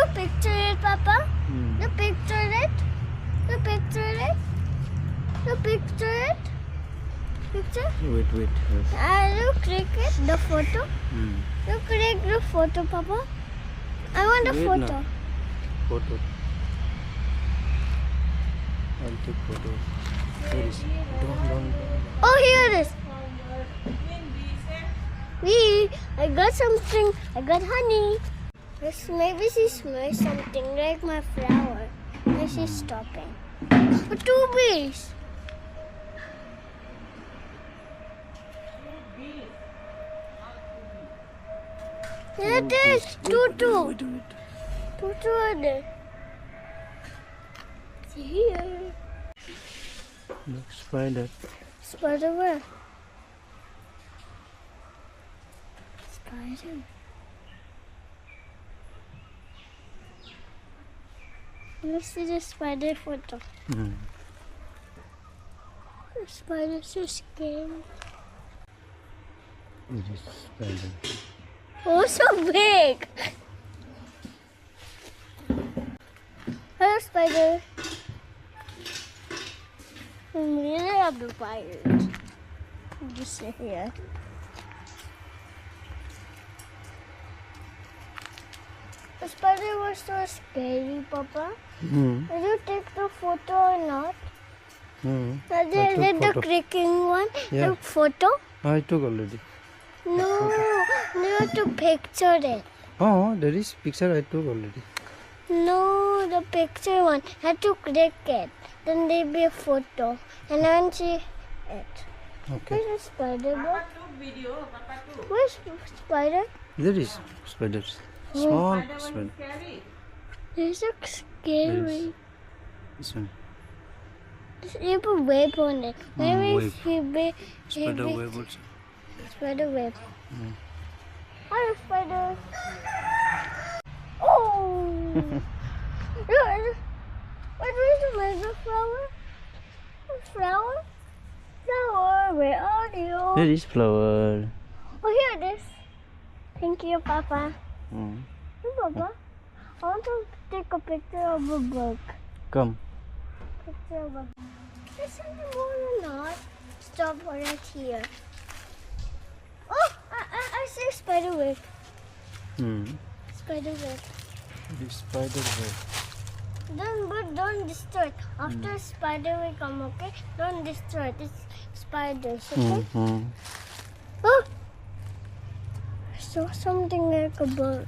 You picture it, Papa? You picture it? You picture it? You picture it? Picture? Wait. You click it, the photo? You click the photo, Papa? I want a Wait photo. now. Photo. I'll take photo. Here is. Don't. Oh, here it is. I got something. I got honey. Maybe she smells something like my flower. And she's stopping. Oh, 2 bees. Here it is. Two. Wait. Two are there. See here. Look, spider. Spider where? Spider. Let's see the spider photo. The spider's so scary. It is spider. Oh, so big! Hello, spider. I'm really occupied. Just sit here. The spider was so scary, Papa. Did you take the photo or not? Is it the creaking one? Yeah. The photo? I took already. No, you have to picture it. Oh, there is picture I took already. No, the picture one. You have to click it. Then there will be a photo. And then see it. Okay. Where's the spider? Where's the spider? There is spiders. Small spider. This looks scary. This one. You put web on it. Maybe web. be Spider web also. spider web. Hello, spider. Oh! Look, what is the mega flower? Flower? Flower, where are you? There is flower. Oh, here it is. Thank you, Papa. Mm. Hey, Papa, I want to take a picture of a book. Come. Picture of a book. Is something more or not? Stop right here. Oh, I see a spider web. Spider web. It is spider web. Don't destroy it. After spider will come, okay? Don't destroy it. It's spiders, okay? Oh! I saw something like a bird.